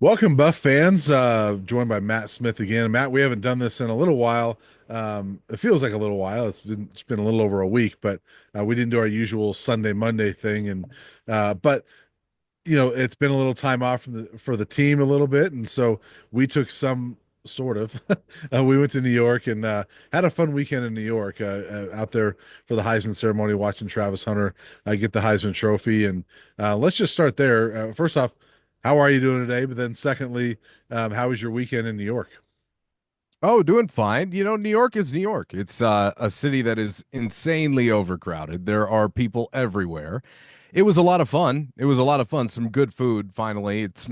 Welcome, Buff fans. Joined by Matt Smith again. Matt, we haven't done this in a little while. It feels like a little while. It's been a little over a week, but we didn't do our usual Sunday Monday thing. And but it's been a little time off for the team a little bit, and so we took some sort of. We went to New York and had a fun weekend in New York. Out there for the Heisman ceremony, watching Travis Hunter get the Heisman Trophy. And let's just start there. First off, how are you doing today? But then, secondly, how was your weekend in New York? Oh, doing fine. New York is New York. It's a city that is insanely overcrowded. There are people everywhere. It was a lot of fun. It was a lot of fun. Some good food, finally. It's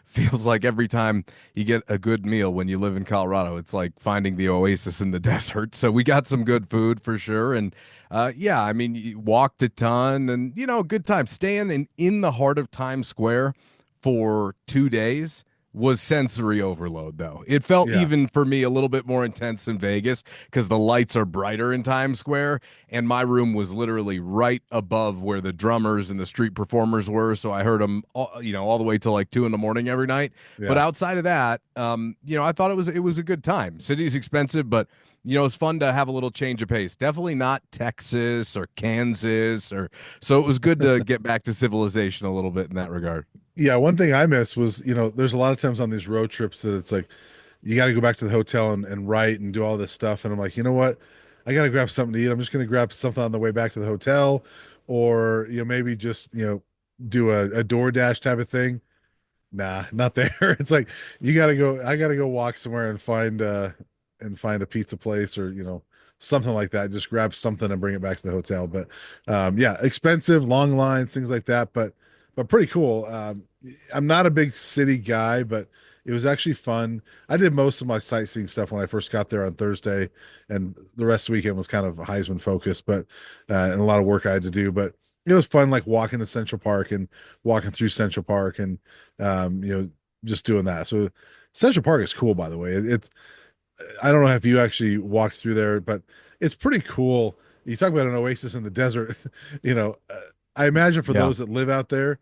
feels like every time you get a good meal when you live in Colorado, it's like finding the oasis in the desert. So we got some good food for sure. And yeah, I mean, you walked a ton and, good time. Staying in the heart of Times Square for 2 days was sensory overload, though. It felt Yeah, even for me a little bit more intense than Vegas because the lights are brighter in Times Square, and my room was literally right above where the drummers and the street performers were. So I heard them, all the way till like 2 in the morning every night. But yeah. outside of that, I thought it was a good time. City's expensive, but it's fun to have a little change of pace. Definitely not Texas or Kansas or so it was good to get back to civilization a little bit in that regard. Yeah, one thing I missed was, there's a lot of times on these road trips that it's like you got to go back to the hotel and write and do all this stuff. And I'm like, you know what? I got to grab something to eat. I'm just going to grab something on the way back to the hotel, or, maybe just, do a DoorDash type of thing. Nah, not there. It's like I gotta go walk somewhere and find a pizza place, or something like that. Just grab something and bring it back to the hotel. But yeah, expensive, long lines, things like that, but pretty cool. I'm not a big city guy, but it was actually fun. I did most of my sightseeing stuff when I first got there on Thursday, and the rest of the weekend was kind of Heisman focused, but and a lot of work I had to do. But it was fun, like walking to Central Park and walking through Central Park and um, you know, just doing that. So Central Park is cool, by the way. It's I don't know if you actually walked through there, but it's pretty cool. You talk about an oasis in the desert. you know, uh, I imagine for Yeah. those that live out there,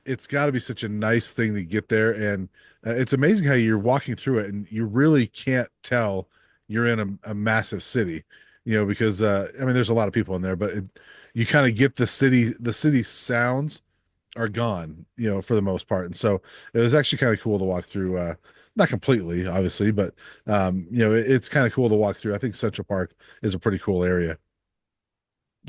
it's got to be such a nice thing to get there, and it's amazing how you're walking through it and you really can't tell you're in a massive city. Because I mean, there's a lot of people in there, but you kind of get the city sounds are gone, for the most part. And so it was actually kind of cool to walk through, not completely, obviously, but it's kind of cool to walk through. I think Central Park is a pretty cool area.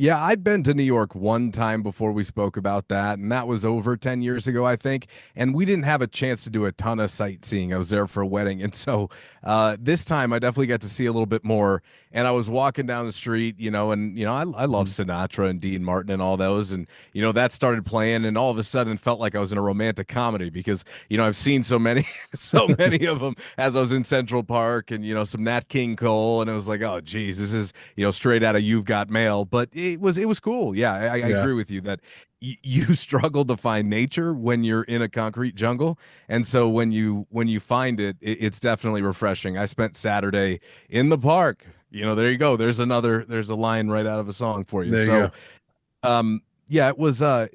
Yeah, I'd been to New York one time before we spoke about that, and that was over 10 years ago, I think. And we didn't have a chance to do a ton of sightseeing. I was there for a wedding. And so this time I definitely got to see a little bit more. And I was walking down the street, I love Mhm. Sinatra and Dean Martin and all those. And, that started playing, and all of a sudden felt like I was in a romantic comedy because, I've seen so many, so many of them as I was in Central Park and, some Nat King Cole. And it was like, oh, geez, this is straight out of You've Got Mail. But it was cool. Yeah, I Yeah. agree with you that you struggle to find nature when you're in a concrete jungle, and so when you find it's definitely refreshing. I spent Saturday in the park. There you go. There's a line right out of a song for you. There you So go. yeah, it was a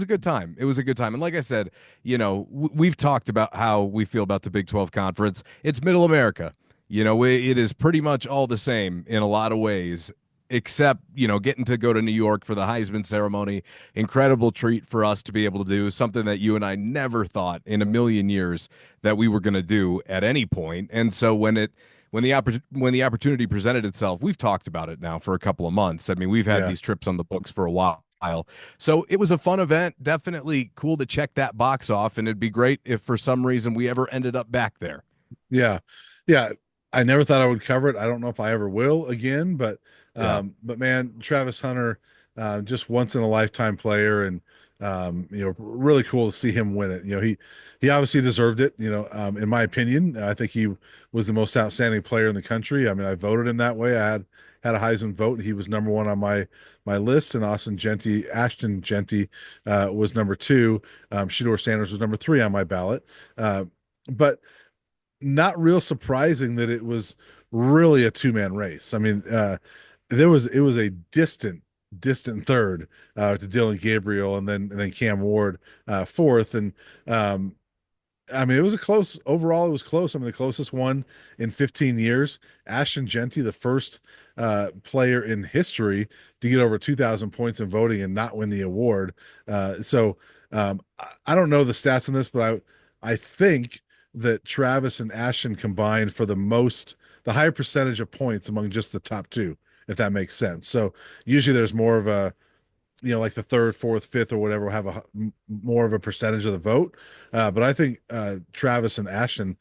good time. It was a good time. And like I said, we've talked about how we feel about the Big 12 conference. It's middle America. It is pretty much all the same in a lot of ways, except, getting to go to New York for the Heisman ceremony. Incredible treat for us to be able to do something that you and I never thought in a million years that we were going to do at any point. And so when the opportunity presented itself, we've talked about it now for a couple of months. I mean, we've had Yeah. these trips on the books for a while. So it was a fun event. Definitely cool to check that box off. And it'd be great if for some reason we ever ended up back there. Yeah. Yeah. I never thought I would cover it. I don't know if I ever will again, Yeah. but man, Travis Hunter, just once in a lifetime player, and really cool to see him win it. He obviously deserved it, in my opinion. I think he was the most outstanding player in the country. I mean, I voted him that way. I had a Heisman vote. He was number one on my list, and Ashton Genty was number two. Shadur Sanders was number three on my ballot. But not real surprising that it was really a two-man race. I mean, it was a distant third to Dylan Gabriel, and then Cam Ward fourth, and um, I mean, it was a close overall. It was close. I mean, the closest one in 15 years. Ashton Genty, the first player in history to get over 2,000 points in voting and not win the award. I don't know the stats on this, but I think that Travis and Ashton combined for the higher percentage of points among just the top two, if that makes sense. So usually there's more of a like the third, fourth, fifth, or whatever will have more of a percentage of the vote. But I think Travis and Ashton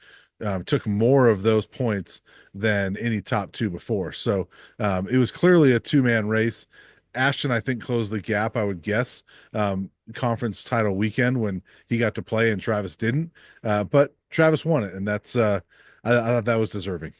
took more of those points than any top two before. So it was clearly a two-man race. Ashton, I think, closed the gap, I would guess, conference title weekend when he got to play and Travis didn't. But Travis won it, and I thought that was deserving.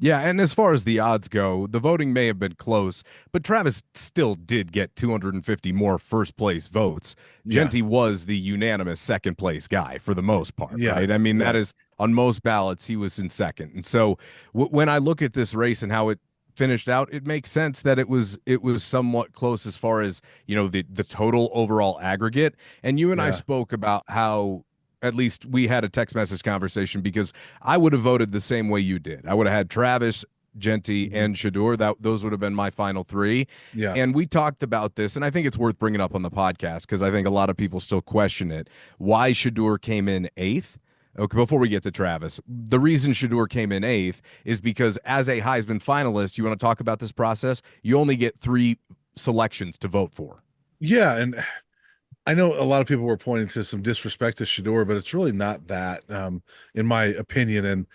Yeah, and as far as the odds go, the voting may have been close, but Travis still did get 250 more first place votes. Yeah, Genty was the unanimous second place guy for the most part, yeah, right? I mean, that right. is on most ballots, he was in second. And so when I look at this race and how it finished out, it makes sense that it was somewhat close as far as, the total overall aggregate. And you and I Yeah. spoke about how at least we had a text message conversation because I would have voted the same way you did. I would have had Travis, Genty, Mhm. and Shadur. Those would have been my final three. Yeah. And we talked about this, and I think it's worth bringing up on the podcast because I think a lot of people still question it. Why Shadur came in eighth? Okay, before we get to Travis, the reason Shadur came in eighth is because as a Heisman finalist, you want to talk about this process? You only get three selections to vote for. Yeah, and I know a lot of people were pointing to some disrespect to Shador, but it's really not that, in my opinion. And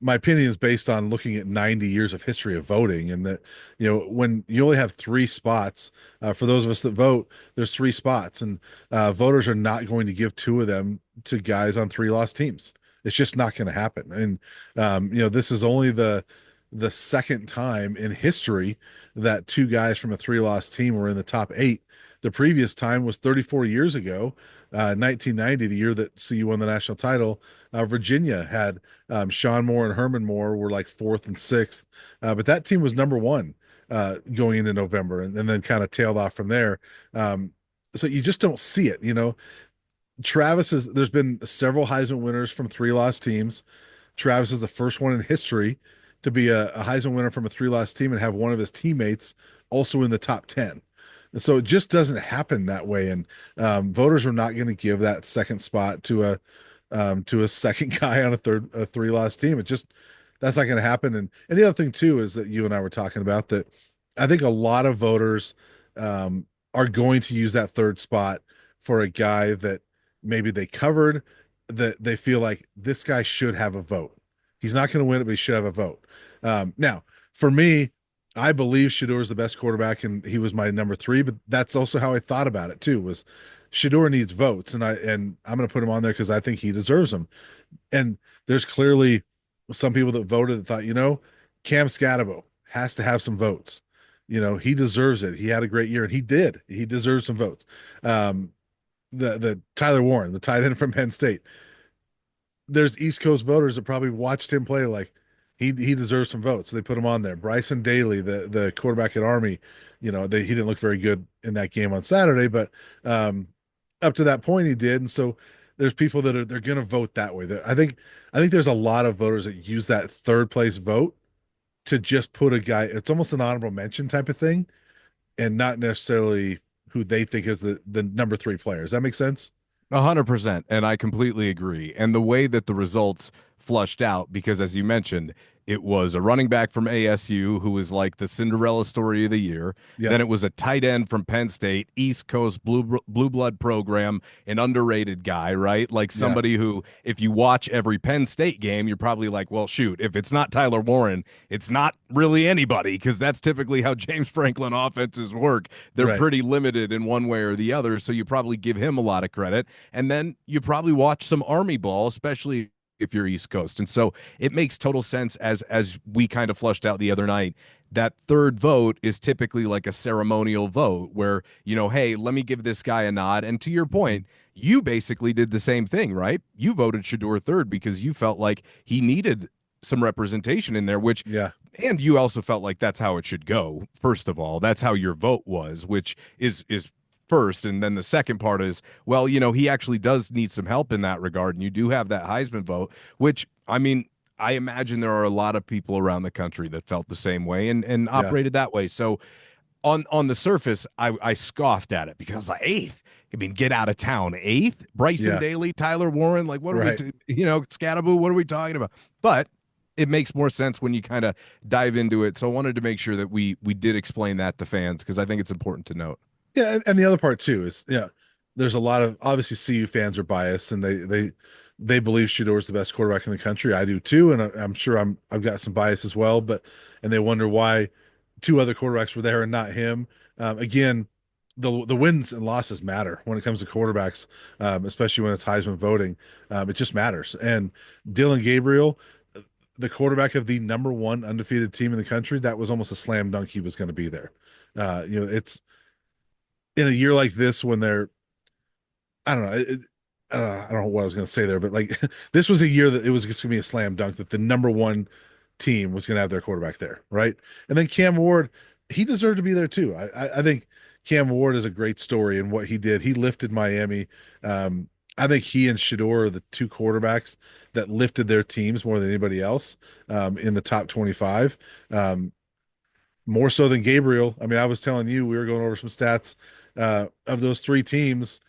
my opinion is based on looking at 90 years of history of voting, and that when you only have three spots, for those of us that vote, there's three spots, and voters are not going to give two of them to guys on three lost teams. It's just not going to happen. And this is only the second time in history that two guys from a three loss team were in the top eight. The previous time was 34 years ago, 1990, the year that CU won the national title. Virginia had Sean Moore and Herman Moore were like fourth and sixth, but that team was number one going into November, and then kind of tailed off from there. So you just don't see it. There's been several Heisman winners from three loss teams. Travis is the first one in history to be a Heisman winner from a three loss team and have one of his teammates also in the top 10. And so it just doesn't happen that way. And voters are not going to give that second spot to a second guy on a three loss team. That's not going to happen. And the other thing too is that you and I were talking about that I think a lot of voters are going to use that third spot for a guy that maybe they covered, that they feel like this guy should have a vote. He's not going to win it, but he should have a vote. Now, for me, I believe Shador is the best quarterback, and he was my number three. But that's also how I thought about it too. Was Shador needs votes, and I'm going to put him on there because I think he deserves them. And there's clearly some people that voted that thought, Cam Scatabo has to have some votes. He deserves it. He had a great year, and he did. He deserves some votes. Um, the Tyler Warren, the tight end from Penn State, there's East Coast voters that probably watched him play like he deserves some votes. So they put him on there. Bryson Daly, the quarterback at Army, he didn't look very good in that game on Saturday, but up to that point he did. And so there's people they're going to vote that way. I think there's a lot of voters that use that third place vote to just put a guy. It's almost an honorable mention type of thing, and not necessarily who they think is the number three player. Does that make sense? 100%. And I completely agree. And the way that the results flushed out, because as you mentioned, it was a running back from ASU who was like the Cinderella story of the year. Yep. Then it was a tight end from Penn State, East Coast blue blood program, an underrated guy, right? Like Yeah. somebody who, if you watch every Penn State game, you're probably like, well, shoot, if it's not Tyler Warren, it's not really anybody, because that's typically how James Franklin offenses work. They're Right. pretty limited in one way or the other. So you probably give him a lot of credit. And then you probably watch some Army ball, especially if you're East Coast. And so it makes total sense, as we kind of flushed out the other night, that third vote is typically like a ceremonial vote where, hey, let me give this guy a nod. And to your Mhm. point, you basically did the same thing, right? You voted Shadur third because you felt like he needed some representation in there, which, Yeah. and you also felt like that's how it should go. First of all, that's how your vote was, which is first. And then the second part is, well, he actually does need some help in that regard. And you do have that Heisman vote, which, I mean, I imagine there are a lot of people around the country that felt the same way and Yeah, operated that way. So on the surface, I scoffed at it because like eighth. I mean, get out of town. Eighth, Bryson yeah, Daly, Tyler Warren. Like, what are we, right. Scattaboo? What are we talking about? But it makes more sense when you kind of dive into it. So I wanted to make sure that we did explain that to fans because I think it's important to note. Yeah, and the other part too is, there's a lot of obviously CU fans are biased, and they believe Shador is the best quarterback in the country. I do too, and I'm sure I've got some bias as well. But and they wonder why two other quarterbacks were there and not him. Again, the wins and losses matter when it comes to quarterbacks, especially when it's Heisman voting. It just matters. And Dylan Gabriel, the quarterback of the number one undefeated team in the country, that was almost a slam dunk he was going to be there. It's in a year like this when they're I don't know. I don't know what I was going to say there, but like this was a year that it was just going to be a slam dunk that the number one team was going to have their quarterback there, right? And then Cam Ward, he deserved to be there too. I think Cam Ward is a great story in what he did. He lifted Miami. I think he and Shador are the two quarterbacks that lifted their teams more than anybody else in the top 25. More so than Gabriel. I mean, I was telling you, we were going over some stats of those three teams.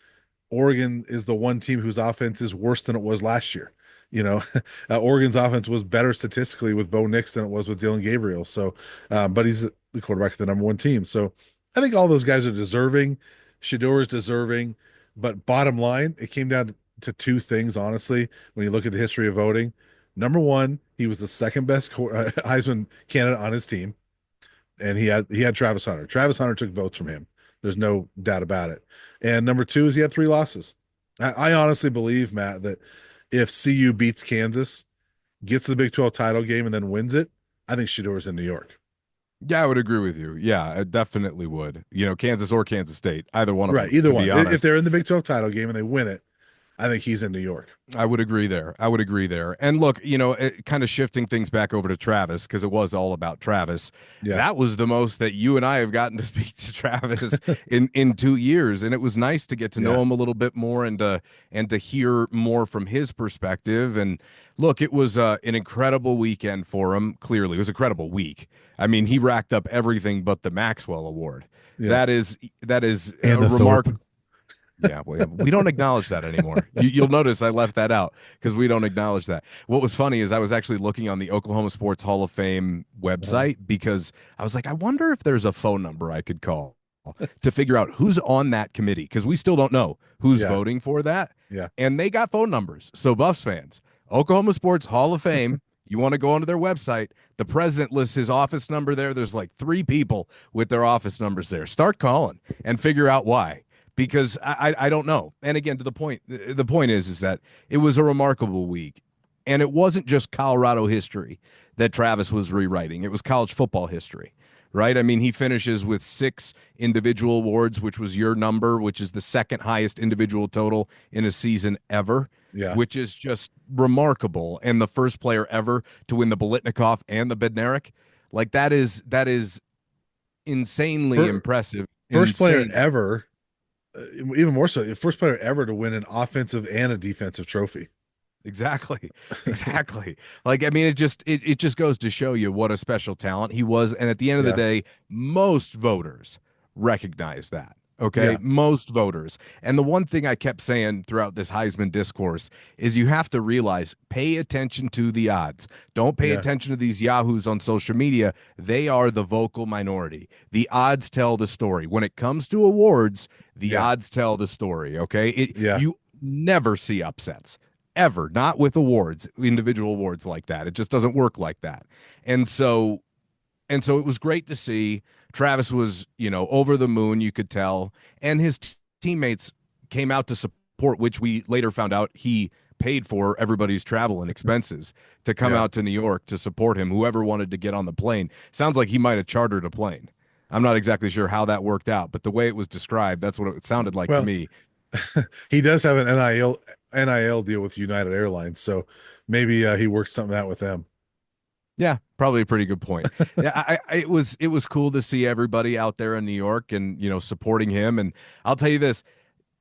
Oregon is the one team whose offense is worse than it was last year. You know, Oregon's offense was better statistically with Bo Nix than it was with Dylan Gabriel. So, but he's the quarterback of the number one team. So I think all those guys are deserving. Shador is deserving. But bottom line, it came down to two things, honestly, when you look at the history of voting. Number one, he was the second best Heisman candidate on his team, and he had Travis Hunter. Travis Hunter took votes from him. There's no doubt about it. And number two is he had three losses. I honestly believe, Matt, that if CU beats Kansas, gets to the Big 12 title game, and then wins it, I think Shador's in New York. Yeah, I would agree with you. Yeah, I definitely would. Kansas or Kansas State, either one of Right, them, either to one. be If honest. they're in the Big 12 title game and they win it, I think he's in New York. I would agree there. I would agree there. And look, kind of shifting things back over to Travis because it was all about Travis. Yeah, That was the most that you and I have gotten to speak to Travis in 2 years, and it was nice to get to know yeah, him a little bit more and to hear more from his perspective. And look, it was an incredible weekend for him. Clearly, it was an incredible week. I mean, he racked up everything but the Maxwell Award. yeah. That is And a the remark. Thorpe. Yeah, we don't acknowledge that anymore. You'll notice I left that out because we don't acknowledge that. What was funny is I was actually looking on the Oklahoma Sports Hall of Fame Uh-huh. website because I was like, I wonder if there's a phone number I could call to figure out who's on that committee because we still don't know who's Yeah, voting for that. yeah, And they got phone numbers. So, Buffs fans, Oklahoma Sports Hall of Fame, you want to go onto their website. The president lists his office number there. There's like three people with their office numbers there. Start calling and figure out why because I don't know. And again, to the point is that it was a remarkable week, and it wasn't just Colorado history that Travis was rewriting. It was college football history, right? I mean, he finishes with 6 individual awards, which was your number, which is the second highest individual total in a season ever. yeah. Which is just remarkable, and the first player ever to win the Bolitnikoff and the Bednarik, like that is insanely Fir- impressive. First player Insane. ever, even more so, the first player ever to win an offensive and a defensive trophy. Exactly. Exactly. Like I mean it just goes to show you what a special talent he was, and at the end of the Yeah, day most voters recognize that. Okay? yeah, Most voters. And the one thing I kept saying throughout this Heisman discourse is you have to realize pay attention to the odds. Don't pay yeah, attention to these yahoos on social media. They are the vocal minority. The odds tell the story. When it comes to awards, the yeah, odds tell the story, okay? yeah. You never see upsets ever, not with awards, individual awards like that. It just doesn't work like that. And so it was great to see. Travis was, over the moon, you could tell, and his teammates came out to support, which we later found out he paid for everybody's travel and expenses to come Yeah. out to New York to support him. Whoever wanted to get on the plane. Sounds like he might have chartered a plane. I'm not exactly sure how that worked out, but the way it was described, that's what it sounded like to Well, me. he does have an NIL deal with United Airlines, so maybe he worked something out with them. Yeah, probably a pretty good point. Yeah, it was cool to see everybody out there in New York and supporting him. And I'll tell you this,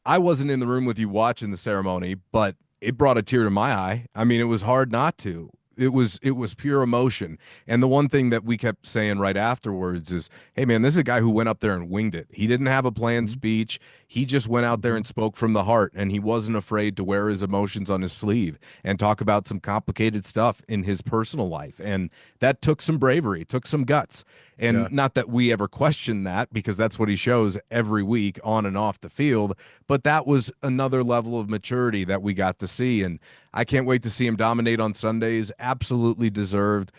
I wasn't in the room with you watching the ceremony, but it brought a tear to my eye. I mean, it was hard not to. It was pure emotion. And the one thing that we kept saying right afterwards is, "Hey man, this is a guy who went up there and winged it. He didn't have a planned Mhm. speech. He just went out there Mhm. and spoke from the heart, and he wasn't afraid to wear his emotions on his sleeve and talk about some complicated stuff in his personal life. And that took some bravery, took some guts. And Yeah. not that we ever question that because that's what he shows every week on and off the field, but that was another level of maturity that we got to see. And I can't wait to see him dominate on Sundays. Absolutely deserved.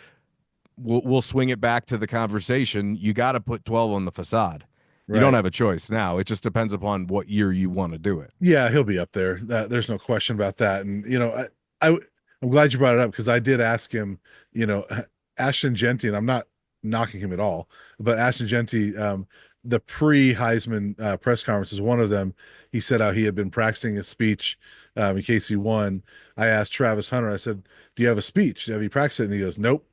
We'll swing it back to the conversation. You got to put 12 on the facade. You don't Right. have a choice now. It just depends upon what year you want to do it. Yeah, he'll be up there. There's no question about that. And I I'm glad you brought it up because I did ask him, you know, Ashton Genty, and I'm not knocking him at all, but Ashton Genty, the pre-Heisman press conference is one of them. He said how he had been practicing his speech in case he won. I asked Travis Hunter, I said, "Do you have a speech? Have you practiced it?" And he goes, "Nope."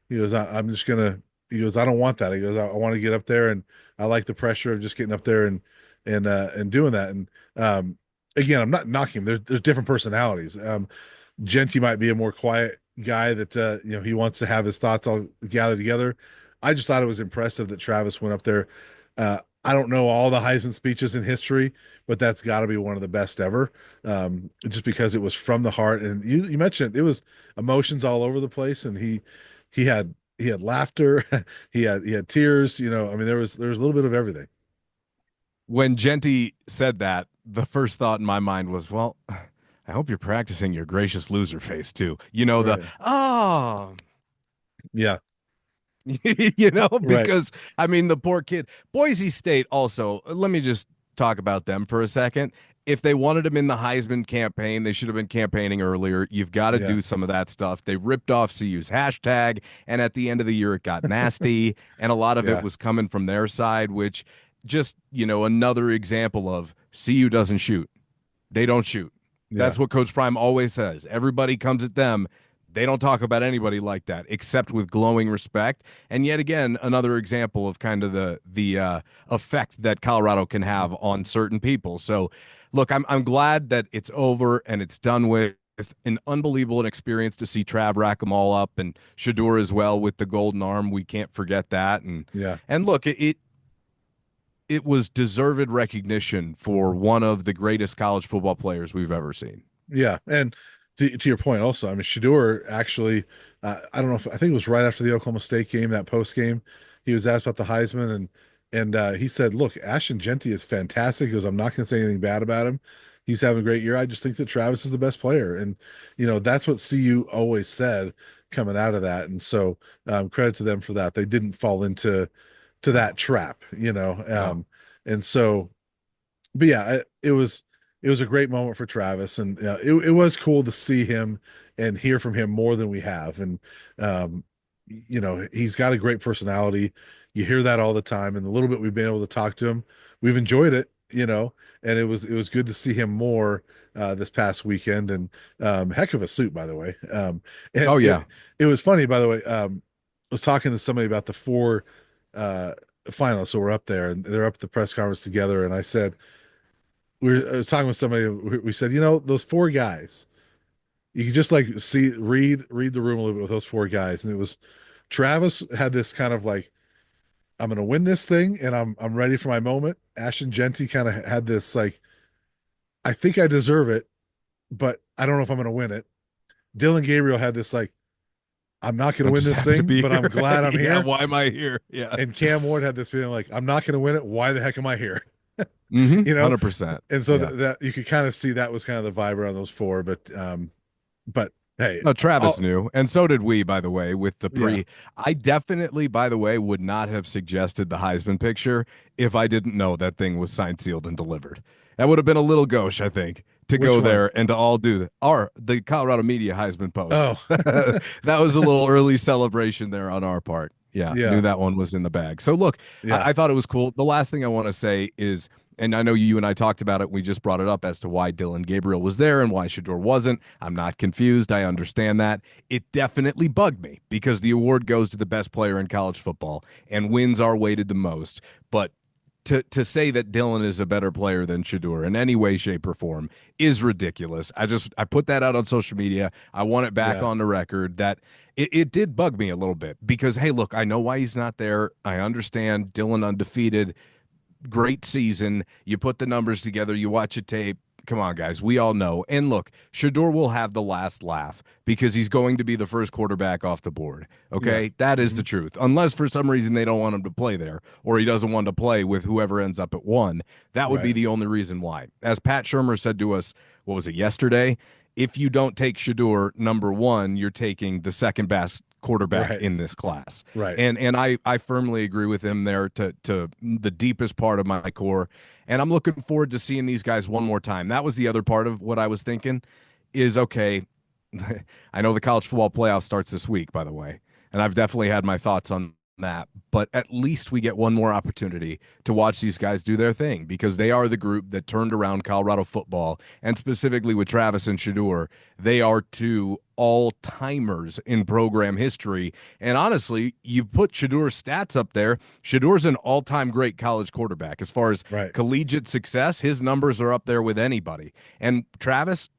He goes, I'm just gonna." He goes, "I don't want that." He goes, I want to get up there, and I like the pressure of just getting up there and doing that." And um, again, I'm not knocking him. There's different personalities. Genty might be a more quiet guy that he wants to have his thoughts all gathered together. I just thought it was impressive that Travis went up there. I don't know all the Heisman speeches in history, but that's got to be one of the best ever. Just because it was from the heart, and you mentioned it was emotions all over the place, and he had laughter, he had tears. I mean there was a little bit of everything. When Genty said that, the first thought in my mind was, well, I hope you're practicing your gracious loser face too. The Right. oh, Yeah. Right. because I mean, the poor kid. Boise State also, let me just talk about them for a second. If they wanted him in the Heisman campaign, they should have been campaigning earlier. You've got to Yeah. do some of that stuff. They ripped off CU's hashtag, and at the end of the year, it got nasty, and a lot of it Yeah. was coming from their side, which just, another example of CU doesn't shoot. They don't shoot. Yeah. That's what Coach Prime always says. Everybody comes at them. They don't talk about anybody like that, except with glowing respect. And yet again, another example of kind of the effect that Colorado can have on certain people. So, look, I'm glad that it's over and it's done with. An unbelievable experience to see Trav rack them all up and Shadur as well with the golden arm. We can't forget that. And Yeah. and look, it was deserved recognition for one of the greatest college football players we've ever seen. Yeah. And to your point also, I mean, Shador actually, I don't know if I think it was right after the Oklahoma State game, that post game, he was asked about the Heisman and he said, "Look, Ashton Genty is fantastic." He goes, "I'm not going to say anything bad about him. He's having a great year. I just think that Travis is the best player." And that's what CU always said coming out of that. And so credit to them for that. They didn't fall into that No, trap. no. And so but yeah, it was a great moment for Travis, and it was cool to see him and hear from him more than we have. And um, he's got a great personality. You hear that all the time, and the little bit we've been able to talk to him, we've enjoyed it. And it was good to see him more this past weekend. And heck of a suit, by the way. And Oh yeah. it was funny, by the way. I was talking to somebody about the four uh, finalists, so we're up there, and they're up at the press conference together, and I was talking with somebody. We said, those four guys, you could just like read the room a little bit with those four guys, and it was Travis had this kind of like, I'm gonna win this thing, and I'm ready for my moment. Ashton Genty kind of had this like, I think I deserve it, but I don't know if I'm gonna win it. Dylan Gabriel had this like, I'm not gonna I'm win just this happy to thing, be but I'm here. glad I'm Yeah, here. why am I here? Yeah. And Cam Ward had this feeling like, I'm not gonna win it. Why the heck am I here? Mm-hmm. you know 100%. and so Yeah. that you could kind of see that was kind of the vibe around those four. But hey, No, Travis I'll, knew, and so did we, by the way, with the yeah. pre. I definitely, by the way, would not have suggested the Heisman picture if I didn't know that thing was signed, sealed, and delivered. That would have been a little gauche, I think, to Which go one? there and to all do the Colorado Media Heisman post. Oh. That was a little early celebration there on our part. Yeah, knew Yeah. that one was in the bag. So look, Yeah. I thought it was cool. The last thing I want to say is And I know you and I talked about it. We just brought it up as to why Dylan Gabriel was there and why Shadur wasn't. I'm not confused. I understand that. It definitely bugged me because the award goes to the best player in college football and wins are weighted the most. But to say that Dylan is a better player than Shadur in any way, shape, or form is ridiculous. I put that out on social media. I want it back Yeah, on the record that it did bug me a little bit because hey, look, I know why he's not there. I understand Dylan undefeated, great season. You put the numbers together, you watch a tape. Come on, guys. We all know. And look, Shador will have the last laugh because he's going to be the first quarterback off the board. yeah, Okay. That is hmm the truth. Unless for some reason they don't want him to play there or he doesn't want to play with whoever ends up at one. That would be right, the only reason why. As Pat Shermer said to us, what was it, yesterday? If you don't take Shador number one, you're taking the second best quarterback right, in this class. right. And I firmly agree with him there to the deepest part of my core. And I'm looking forward to seeing these guys one more time. That was the other part of what I was thinking is okay. I know the college football playoff starts this week, by the way, and I've definitely had my thoughts on that. But at least we get one more opportunity to watch these guys do their thing because they are the group that turned around Colorado football, and specifically with Travis and Shadur, they are two all timers in program history. And honestly, you put Shadur's stats up there. Shadur's an all time great college quarterback as far as Right. collegiate success. His numbers are up there with anybody. And Travis,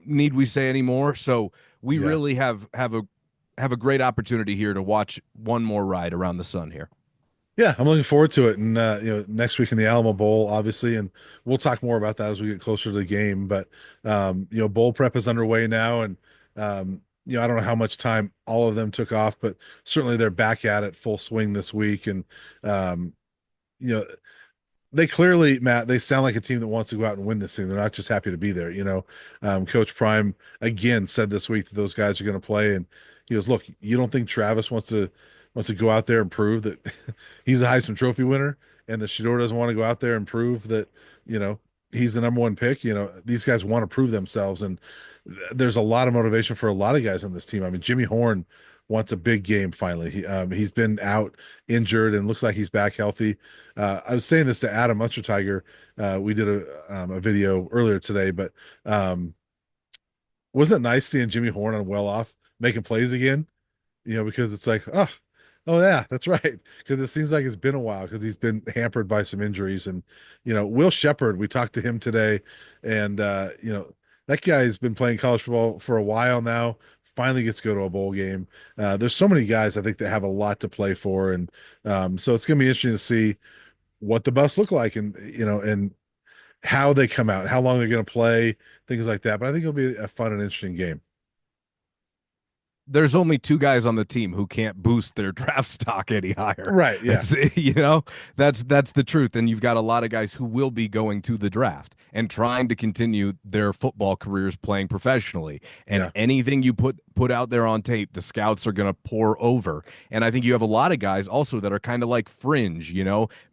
need we say any more? So we Yeah. really have a great opportunity here to watch one more ride around the sun here. Yeah, I'm looking forward to it. And next week in the Alamo Bowl, obviously, and we'll talk more about that as we get closer to the game. But bowl prep is underway now, and I don't know how much time all of them took off, but certainly they're back at it full swing this week. And um, you know, they clearly, Matt, they sound like a team that wants to go out and win this thing. They're not just happy to be there. Coach Prime again said this week that those guys are going to play, and he goes, "Look, you don't think Travis wants to go out there and prove that he's a Heisman Trophy winner, and that Shador doesn't want to go out there and prove that you know he's the number one pick. These guys want to prove themselves, and there's a lot of motivation for a lot of guys on this team. I mean, Jimmy Horn wants a big game finally. He's been out injured and looks like he's back healthy. I was saying this to Adam Munstertiger. We did a video earlier today, but wasn't it nice seeing Jimmy Horn on well off making plays again? Because it's like, oh yeah, that's right. Because it seems like it's been a while because he's been hampered by some injuries. And Will Shepherd, we talked to him today, and that guy's been playing college football for a while now. Finally gets to go to a bowl game. There's so many guys I think that have a lot to play for, and so it's going to be interesting to see what the Buffs look like, and how they come out, how long they're going to play, things like that. But I think it'll be a fun and interesting game. There's only two guys on the team who can't boost their draft stock any higher. Right? Yeah. That's that's the truth. And you've got a lot of guys who will be going to the draft and trying to continue their football careers playing professionally. And Yeah. anything you put out there on tape, the scouts are going to pour over. And I think you have a lot of guys also that are kind of like fringe,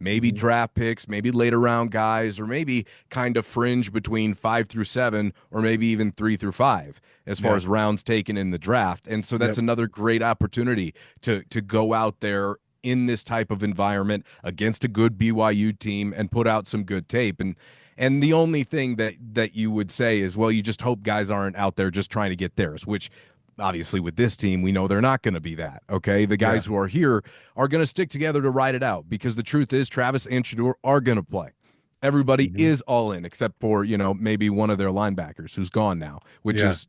maybe Mhm. draft picks, maybe later round guys, or maybe kind of fringe between 5 through 7, or maybe even 3 through 5 as far Yeah. as rounds taken in the draft. And so that's Yep. another great opportunity to go out there in this type of environment against a good BYU team and put out some good tape. And the only thing that you would say is, well, you just hope guys aren't out there just trying to get theirs, which obviously with this team, we know they're not going to be that. Okay. The Yeah. guys who are here are going to stick together to ride it out because the truth is Travis and Shador are going to play. Everybody Mhm. is all in except for, maybe one of their linebackers who's gone now, which Yeah. is,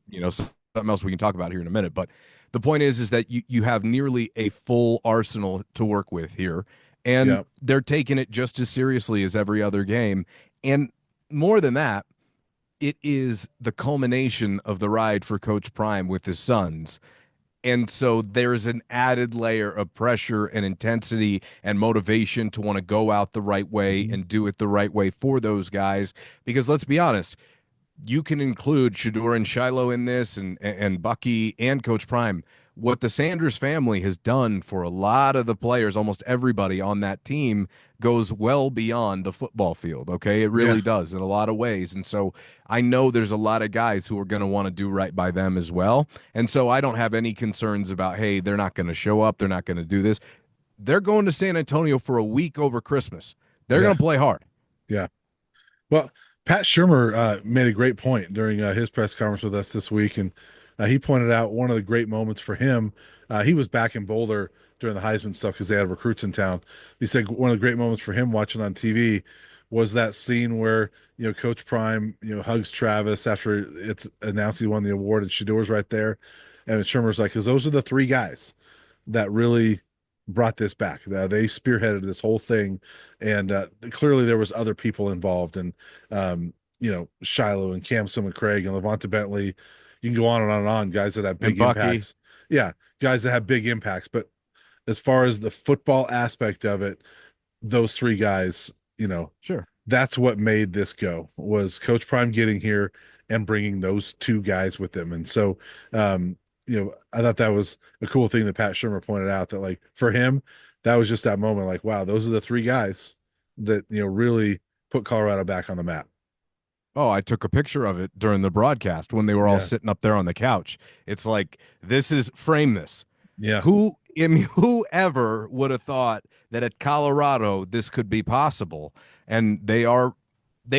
something else we can talk about here in a minute. But the point is that you have nearly a full arsenal to work with here, and Yeah. they're taking it just as seriously as every other game. And more than that, it is the culmination of the ride for Coach Prime with his sons. And so there's an added layer of pressure and intensity and motivation to want to go out the right way Mhm. and do it the right way for those guys. Because let's be honest, you can include Shador and Shiloh in this and Bucky and Coach Prime. What the Sanders family has done for a lot of the players, almost everybody on that team, goes well beyond the football field. Okay. It Yeah. really does in a lot of ways. And so I know there's a lot of guys who are going to want to do right by them as well. And so I don't have any concerns about, hey, they're not going to show up. They're not going to do this. They're going to San Antonio for a week over Christmas. They're Yeah. going to play hard. Yeah. Well, Pat Shermer made a great point during his press conference with us this week, and he pointed out one of the great moments for him. He was back in Boulder during the Heisman stuff because they had recruits in town. He said one of the great moments for him watching on TV was that scene where Coach Prime hugs Travis after it's announced he won the award, and Shador's right there, and Shermer's like, "Because those are the three guys that really brought this back. They spearheaded this whole thing, and clearly there was other people involved, and Shiloh and Camson and Craig and Levante Bentley. You can go on and on and on. Guys that have And big Bucky, impacts. Yeah, guys that have big impacts. But as far as the football aspect of it, those three guys, sure. that's what made this go was Coach Prime getting here and bringing those two guys with him. And so, I thought that was a cool thing that Pat Shermer pointed out that like for him, that was just that moment like, wow, those are the three guys that, really put Colorado back on the map. Oh, I took a picture of it during the broadcast when they were all Yeah. sitting up there on the couch. It's like, this is frame this. Yeah. I mean, whoever would have thought that at Colorado this could be possible? And they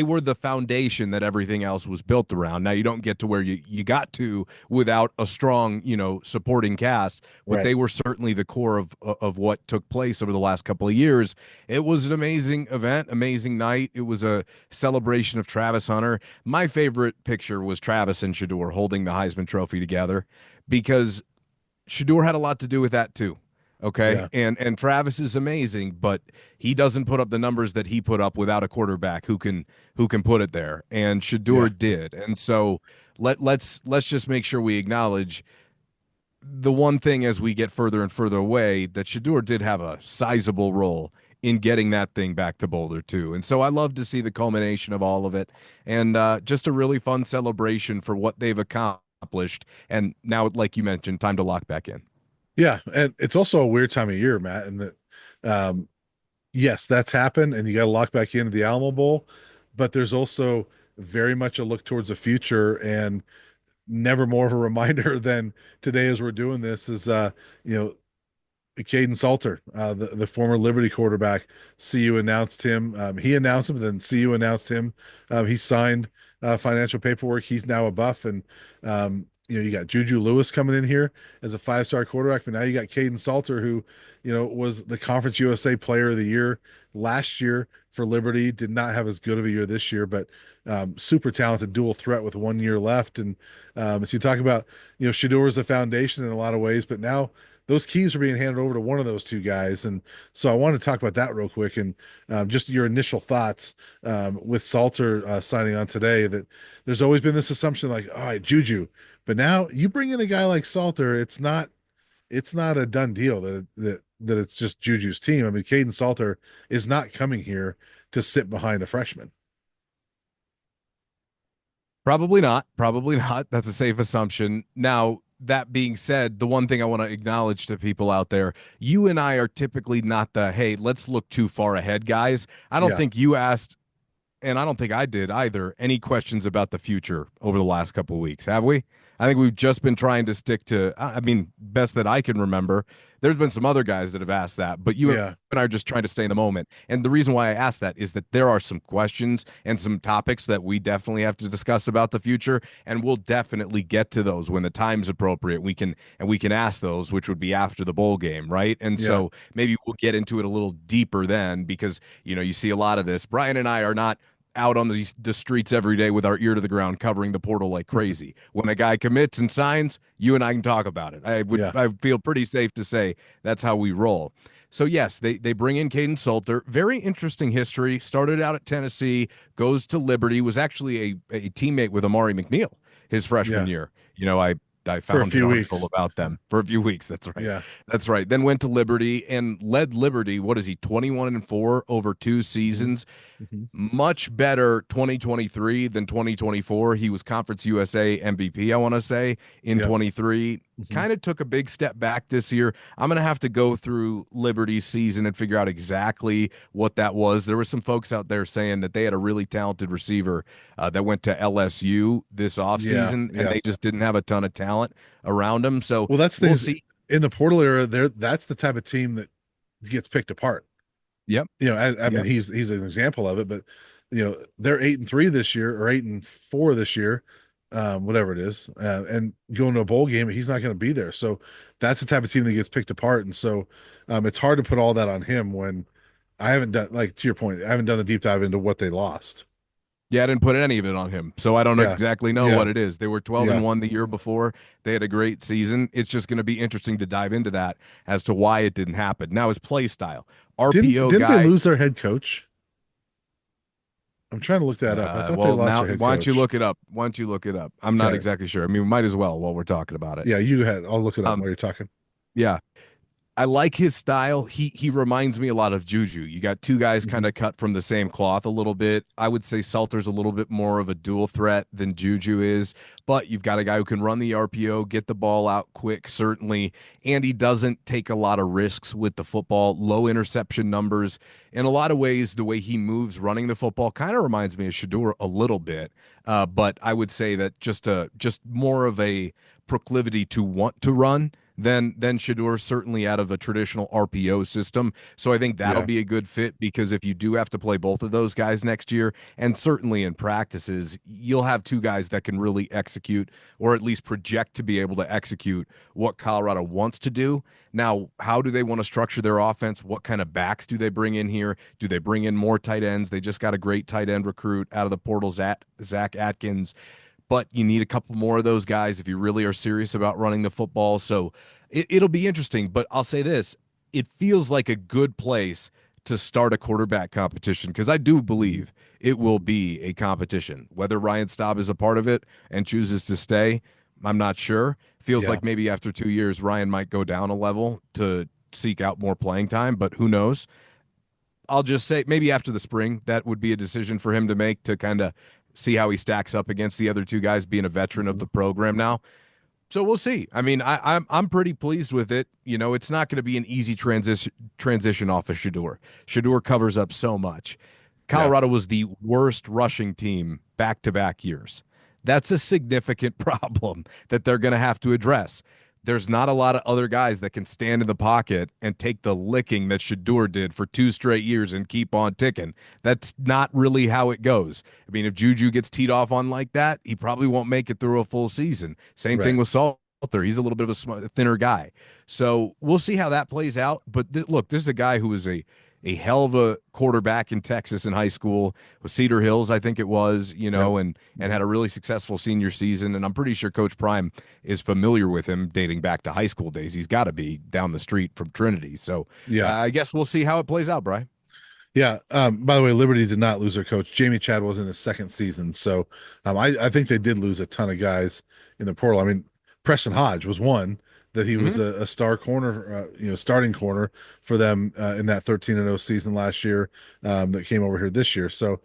were the foundation that everything else was built around. Now you don't get to where you got to without a strong, supporting cast, but Right. they were certainly the core of what took place over the last couple of years. It was an amazing event, amazing night. It was a celebration of Travis Hunter. My favorite picture was Travis and Shadur holding the Heisman Trophy together because Shadur had a lot to do with that too. Okay. Yeah. And Travis is amazing, but he doesn't put up the numbers that he put up without a quarterback who can put it there. And Yeah. Shadur did. And so let's just make sure we acknowledge the one thing as we get further and further away that Shadur did have a sizable role in getting that thing back to Boulder too. And so I love to see the culmination of all of it and just a really fun celebration for what they've accomplished. And now, like you mentioned, time to lock back in. Yeah. And it's also a weird time of year, Matt, and that yes, that's happened, and you got to lock back into the Alamo Bowl, but there's also very much a look towards the future, and never more of a reminder than today as we're doing this is you know Kaden Salter, the former Liberty quarterback. CU announced him. He announced him, then CU announced him. He signed financial paperwork. He's now a Buff, and you got Juju Lewis coming in here as a five-star quarterback, but now you got Kaden Salter, who was the Conference USA Player of the Year last year for Liberty. Did not have as good of a year this year, but super talented dual threat with 1 year left. And so you talk about Shador is the foundation in a lot of ways, but now those keys are being handed over to one of those two guys. And so I want to talk about that real quick and just your initial thoughts with Salter signing on today. That there's always been this assumption like, all right, Juju, but now you bring in a guy like Salter, it's not a done deal that it's just Juju's team. I mean, Kaden Salter is not coming here to sit behind a freshman. Probably not. Probably not. That's a safe assumption. Now, that being said, the one thing I want to acknowledge to people out there, you and I are typically not the, hey, let's look too far ahead, guys. I don't Yeah, think you asked, and I don't think I did either, any questions about the future over the last couple of weeks, have we? I think we've just been trying to stick to, I mean, best that I can remember. There's been some other guys that have asked that, but you and yeah, I are just trying to stay in the moment. And the reason why I asked that is that there are some questions and some topics that we definitely have to discuss about the future, and we'll definitely get to those when the time's appropriate. We can ask those, which would be after the bowl game, right? And yeah, so maybe we'll get into it a little deeper then, because you see a lot of this. Brian and I are not out on the streets every day with our ear to the ground covering the portal like crazy. When a guy commits and signs, you and I can talk about it. yeah, I feel pretty safe to say that's how we roll. So yes, they bring in Kaden Salter. Very interesting history. Started out at Tennessee, goes to Liberty, was actually a teammate with Amari McNeil his freshman yeah. year. I For a found an few article weeks. about them for a few weeks. That's right. Yeah. That's right. Then went to Liberty and led Liberty. What is he? 21-4 over two Hmm. seasons. Hmm. Much better 2023 than 2024. He was Conference USA MVP, I want to say, in Yeah. 23. Hmm. Kind of took a big step back this year. I'm going to have to go through Liberty's season and figure out exactly what that was. There were some folks out there saying that they had a really talented receiver that went to LSU this Yeah. offseason, and Yeah. they just didn't have a ton of talent around him. So Well, that's we'll things see. in the portal era. That's the type of team that gets picked apart. Yep. I mean, Yep. he's an example of it, but they're 8-3 this year or 8-4 this year, whatever it is, and going to a bowl game, he's not going to be there. So that's the type of team that gets picked apart. And so it's hard to put all that on him when I haven't done, like, to your point, I haven't done the deep dive into what they lost. Yeah, I didn't put any of it on him, so I don't Yeah. exactly know Yeah. what it is. They were 12 Yeah. and 1 the year before. They had a great season. It's just going to be interesting to dive into that as to why it didn't happen. Now his play style. Didn't RPO didn't they guy. lose their head coach? I'm trying to look that up. I thought they Well, lost now their head why don't you coach. look it up? Why don't you look it up? I'm not Okay. exactly sure. I mean, we might as well while we're talking about it. Yeah, you had. I'll look it up Um, while you're talking. yeah, I like his style. He reminds me a lot of Juju. You got two guys kind Hmm. of cut from the same cloth a little bit. I would say Salter's a little bit more of a dual threat than Juju is, but you've got a guy who can run the RPO, get the ball out quick, certainly, and he doesn't take a lot of risks with the football, low interception numbers. In a lot of ways, the way he moves running the football kind of reminds me of Shadur a little bit. But I would say that just more of a proclivity to want to run than Shadur, certainly out of a traditional RPO system. So I think that'll Yeah. be a good fit because if you do have to play both of those guys next year, and certainly in practices, you'll have two guys that can really execute or at least project to be able to execute what Colorado wants to do. Now, how do they want to structure their offense? What kind of backs do they bring in here? Do they bring in more tight ends? They just got a great tight end recruit out of the portal, Zach Atkins, but you need a couple more of those guys if you really are serious about running the football. So it'll be interesting. But I'll say this: it feels like a good place to start a quarterback competition because I do Mhm. believe it will be a competition. Whether Ryan Staub is a part of it and chooses to stay, I'm not sure. Feels Yeah. like maybe after 2 years, Ryan might go down a level to seek out more playing time, but who knows? I'll just say maybe after the spring, that would be a decision for him to make to kind of see how he stacks up against the other two guys, being a veteran of Mhm. the program now. So we'll see. I mean, I'm pretty pleased with it. It's not going to be an easy transition off of Shadur. Shadur covers up so much. Yeah. Colorado was the worst rushing team back to back years. That's a significant problem that they're going to have to address. There's not a lot of other guys that can stand in the pocket and take the licking that Shadur did for 2 straight years and keep on ticking. That's not really how it goes. I mean, if Juju gets teed off on like that, he probably won't make it through a full season. Same thing Right. with Salter. He's a little bit of thinner guy. So we'll see how that plays out. But look, this is a guy who was a hell of a quarterback in Texas in high school with Cedar Hills, I think it was, Yep. and Mhm. had a really successful senior season. And I'm pretty sure Coach Prime is familiar with him dating back to high school days. He's got to be down the street from Trinity. So Yeah. I guess we'll see how it plays out, Bry. Yeah. By the way, Liberty did not lose their coach. Jamie Chad was in his second season. So I think they did lose a ton of guys in the portal. I mean, Preston Hodge was one that he was Mm-hmm. a star corner, starting corner for them in that 13-0 season last year, that came over here this year. So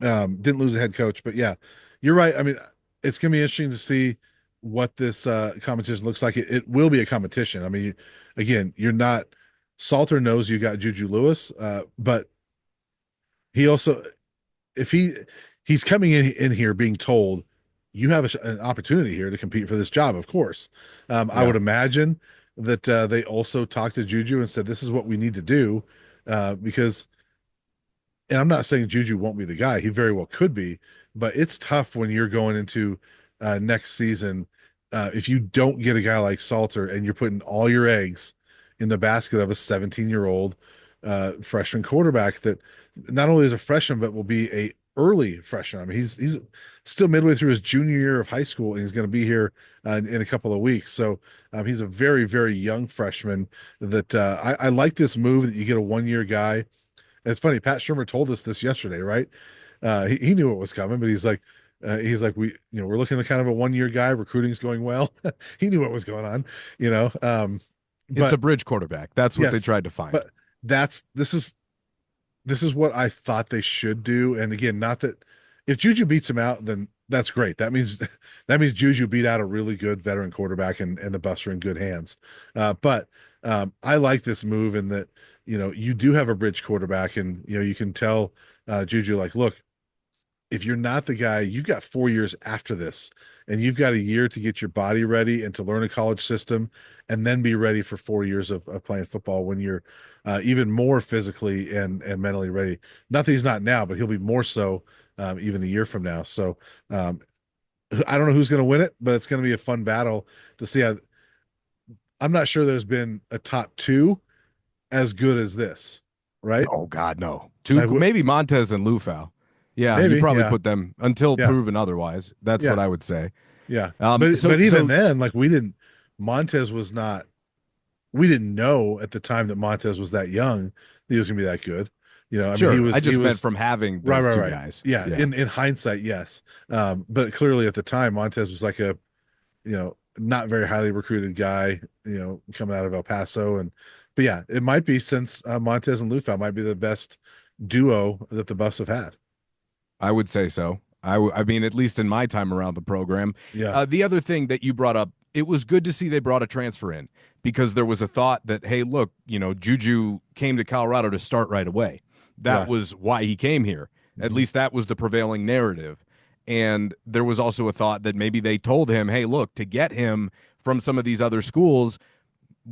didn't lose a head coach. But yeah, you're right. I mean, it's going to be interesting to see what this competition looks like. It will be a competition. I mean, again, you're not. Salter knows you got Juju Lewis, but he also, if he's coming in here being told you have an opportunity here to compete for this job, of course. I Yeah. would imagine that they also talked to Juju and said this is what we need to do, because, and I'm not saying Juju won't be the guy. He very well could be, but it's tough when you're going into next season. If you don't get a guy like Salter and you're putting all your eggs in the basket of a 17-year-old freshman quarterback that not only is a freshman but will be a early freshman. I mean, he's still midway through his junior year of high school and he's going to be here in a couple of weeks. So he's a very, very young freshman. That I like this move that you get a 1 year guy. It's funny. Pat Shermer told us this yesterday, right? He knew what was coming, but he's like, we're looking at kind of a 1 year guy. Recruiting's going well. He knew what was going on, you know. It's a But bridge quarterback. That's what they yes, tried to find. but that's this is what I thought they should do. And again, not that if Juju beats him out, then that's great. That means that means Juju beat out a really good veteran quarterback, and the Buffs are in good hands. But I like this move in that you do have a bridge quarterback, and you can tell Juju like, look. if you're not the guy, you've got 4 years after this, and you've got a year to get your body ready and to learn a college system, and then be ready for 4 years of playing football when you're even more physically and mentally ready. Not that he's not now, but he'll be more so even a year from now. So um, I don't know who's going to win it, but it's going to be a fun battle to see how. I'm not sure there's been a top two as good as this, right? Oh God, no. Two, Like maybe Montez and Lufau. Yeah, you maybe, probably yeah, put them until yeah, proven otherwise. That's what yeah. I would say. Yeah. But So even so then, like we didn't Montez was not we didn't know at the time that Montez was that young that he was gonna be that good. I mean sure. I he just meant was from having right, those right, two right. guys. Yeah, Yeah. in hindsight, yes. But clearly at the time Montez was like a, not very highly recruited guy, coming out of El Paso. And but yeah, it might be, since Montez and Lufau might be the best duo that the Buffs have had. I would say so. I mean, at least in my time around the program. Yeah. The other thing that you brought up, it was good to see they brought a transfer in because there was a thought that, hey, look, Juju came to Colorado to start right away. That Yeah. was why he came here. At Hmm. least that was the prevailing narrative. And there was also a thought that maybe they told him, hey, look, to get him from some of these other schools,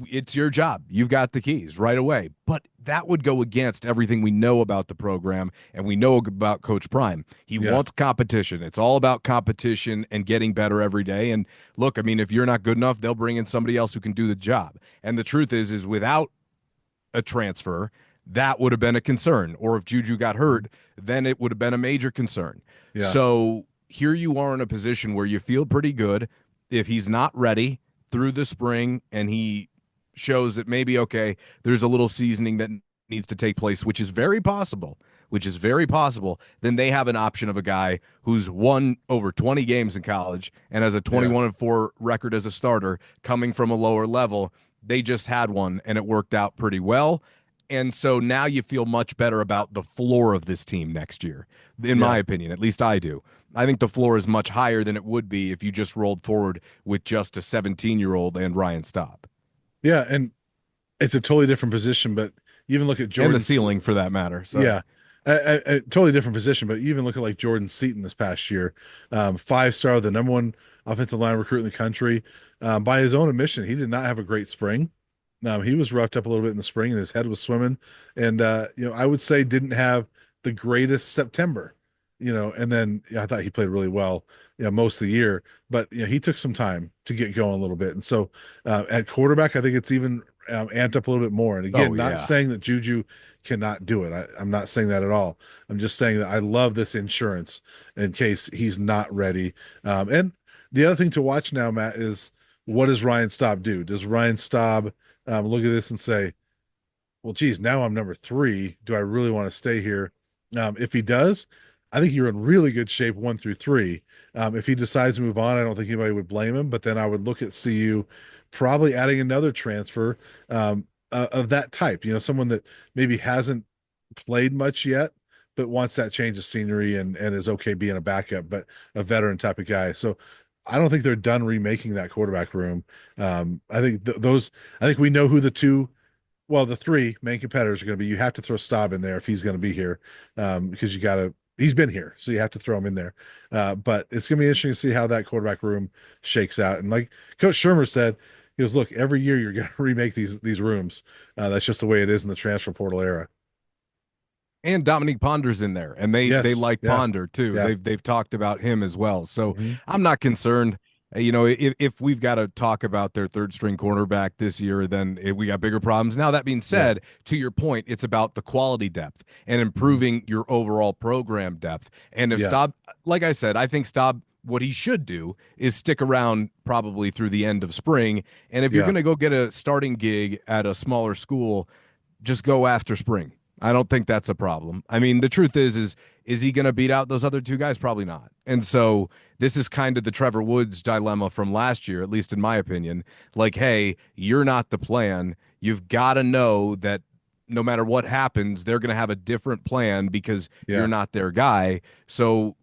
it's your job. You've got the keys right away. But that would go against everything we know about the program and we know about Coach Prime. He Yeah. wants competition. It's all about competition and getting better every day. And look, I mean, if you're not good enough, they'll bring in somebody else who can do the job. And the truth is without a transfer, that would have been a concern. Or if Juju got hurt, then it would have been a major concern. Yeah. So here you are in a position where you feel pretty good. If he's not ready through the spring and he shows that maybe, okay, there's a little seasoning that needs to take place, which is very possible, then they have an option of a guy who's won over 20 games in college and has a Yeah. 21-4 record as a starter coming from a lower level. They just had one and it worked out pretty well. And so now you feel much better about the floor of this team next year, in my Yeah. opinion. At least I do. I think the floor is much higher than it would be if you just rolled forward with just a 17-year-old and Ryan Staub. Yeah. And it's a totally different position, but you even look at And the Jordan's. ceiling for that matter. Sorry. Yeah, a totally different position. But you even look at like Jordan Seaton this past year, 5-star, the number one offensive line recruit in the country. By his own admission, he did not have a great spring. He was roughed up a little bit in the spring, and his head was swimming. And I would say didn't have the greatest September. And then I thought he played really well, most of the year. But he took some time to get going a little bit. And so at quarterback, I think it's even amped up a little bit more. And Oh again, not yeah. saying that Juju cannot do it. I'm not saying that at all. I'm just saying that I love this insurance in case he's not ready. And the other thing to watch now, Matt, is what does Ryan Staub do? Does Ryan Staub look at this and say, well, geez, now I'm number three. Do I really want to stay here? If he does, I think you're in really good shape 1 through 3. If he decides to move on, I don't think anybody would blame him. But then I would look at CU probably adding another transfer of that type. Someone that maybe hasn't played much yet, but wants that change of scenery and is okay being a backup, but a veteran type of guy. So I don't think they're done remaking that quarterback room. I think I think we know who the three main competitors are going to be. You have to throw Staub in there if he's going to be here, because he's been here, so you have to throw him in there. But it's going to be interesting to see how that quarterback room shakes out. And like Coach Shermer said, he goes, look, every year you're going to remake these rooms. That's just the way it is in the transfer portal era. And Dominique Ponder's in there, and they Yes. like Yeah. Ponder too. Yeah. They've talked about him as well. So Hmm. I'm not concerned. If we've got to talk about their third string cornerback this year, then we got bigger problems. Now that being Yeah. said, to your point, it's about the quality depth and Hmm. improving your overall program depth. And if Yeah. Staub, like I said, I think Staub, what he should do is stick around probably through the end of spring. And if you're Yeah. going to go get a starting gig at a smaller school, just go after spring. I don't think that's a problem. I mean, the truth is he going to beat out those other two guys? Probably not. And so this is kind of the Trevor Woods dilemma from last year, at least in my opinion. Like, hey, you're not the plan. You've got to know that no matter what happens, they're going to have a different plan because you're Yeah. not their guy. So